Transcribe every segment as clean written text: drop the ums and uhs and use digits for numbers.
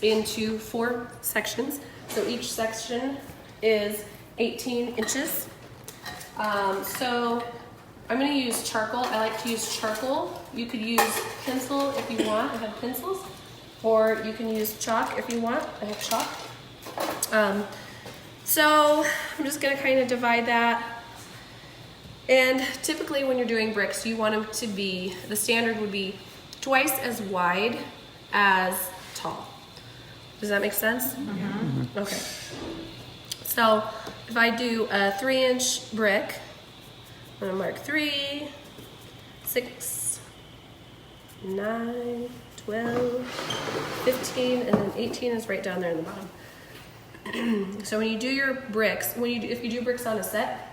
into 4 sections. So each section is 18 inches. So I'm going to use charcoal. I like to use charcoal. You could use pencil if you want. I have pencils. Or you can use chalk if you want. I have chalk. So I'm just going to kind of divide that. And typically when you're doing bricks, you want them to be, the standard would be twice as wide as tall. Does that make sense? Mm-hmm. Okay. So if I do a 3-inch brick, I'm going to mark 3, 6, 9, 12, 15, and then 18 is right down there in the bottom. So when you do your bricks, if you do bricks on a set,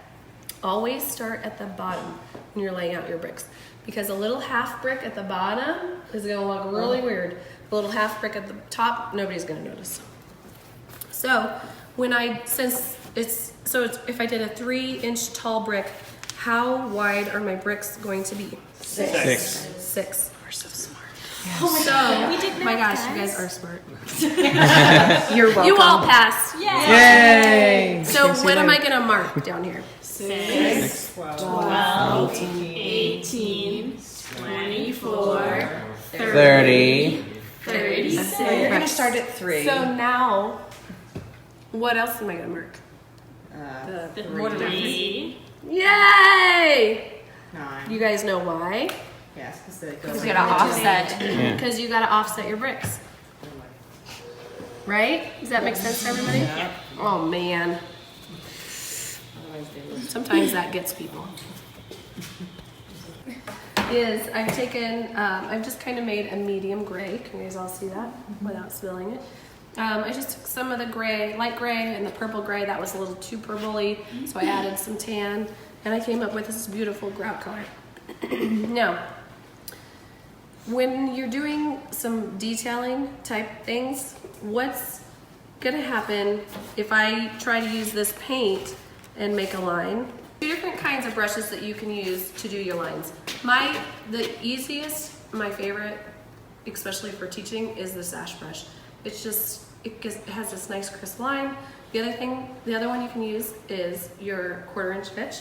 always start at the bottom when you're laying out your bricks, because a little half brick at the bottom is going to look really weird. A little half brick at the top, nobody's going to notice. So if I did a 3-inch tall brick, how wide are my bricks going to be? 6. We're so smart. Yes. Oh my gosh, you guys are smart. You're welcome. You all passed. Yay! So what am I going to mark down here? 6, 12, 18, 24, 30, 36. You're going to start at 3. So now, what else am I going to mark? The 3. Yay! 9. You guys know why? Yes, Because you got to offset. Because you got to offset your bricks. Right? Does that make sense to everybody? Yep. Oh man. Sometimes that gets people. I've just kind of made a medium gray. Can you guys all see that without spilling it? I just took some of the gray, light gray, and the purple gray. That was a little too purpley, so I added some tan, and I came up with this beautiful grout color. Now, when you're doing some detailing type things, what's gonna happen if I try to use this paint and make a line? 2 different kinds of brushes that you can use to do your lines. The easiest, my favorite, especially for teaching, is the sash brush. It has this nice crisp line. The other one you can use is your 1/4-inch pitch.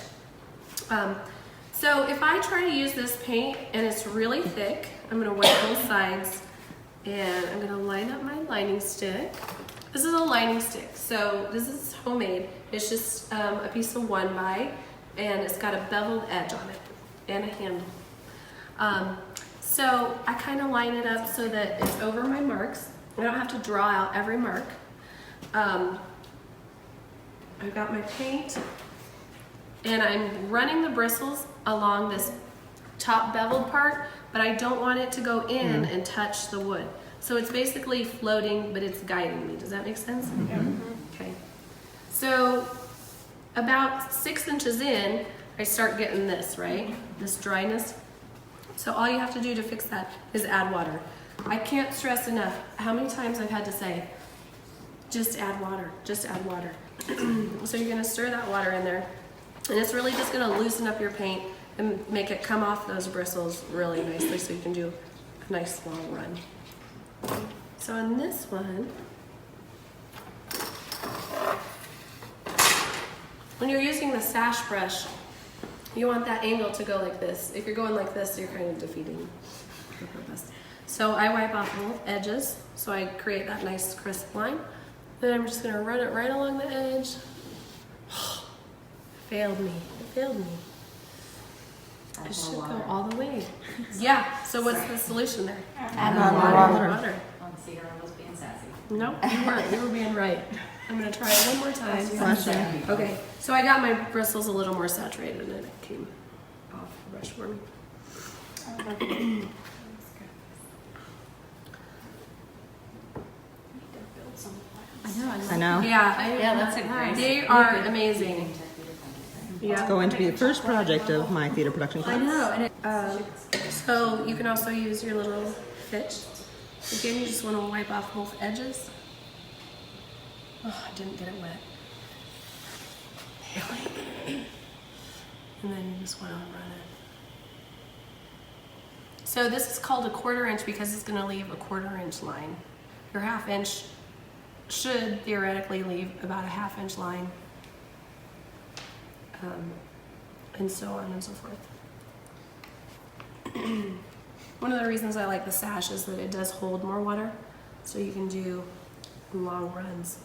So if I try to use this paint and it's really thick, I'm gonna wet both sides and I'm gonna line up my lining stick. This is a lining stick, so this is homemade. It's just a piece of 1x, and it's got a beveled edge on it and a handle. So I kind of line it up so that it's over my marks. I don't have to draw out every mark. I've got my paint, and I'm running the bristles along this top beveled part, but I don't want it to go in and touch the wood. So it's basically floating, but it's guiding me. Does that make sense? Mm-hmm. Okay. So about 6 inches in, I start getting this, right? This dryness. So all you have to do to fix that is add water. I can't stress enough how many times I've had to say, just add water, just add water. So you're gonna stir that water in there, and it's really just gonna loosen up your paint and make it come off those bristles really nicely so you can do a nice long run. So in this one, when you're using the sash brush, you want that angle to go like this. If you're going like this, you're kind of defeating the purpose. So I wipe off both edges so I create that nice crisp line. Then I'm just gonna run it right along the edge. Failed me, it failed me. It should go all the way. Yeah, so what's the solution there? Add more water. See, I was being sassy. No, you weren't. You were being right. I'm gonna try it one more time. Okay, so I got my bristles a little more saturated and it came off the brush for me. I know. Yeah, that's a great. they are amazing. It's going to be the first project of my theater production class. I know. And so you can also use your little fitch. Again, you just want to wipe off both edges. Oh, I didn't get it wet. And then you just want to run it. So this is called a 1/4 inch because it's going to leave a 1/4 inch line. Your 1/2 inch should theoretically leave about a 1/2 inch line. And so on and so forth. One of the reasons I like the sash is that it does hold more water, so you can do long runs.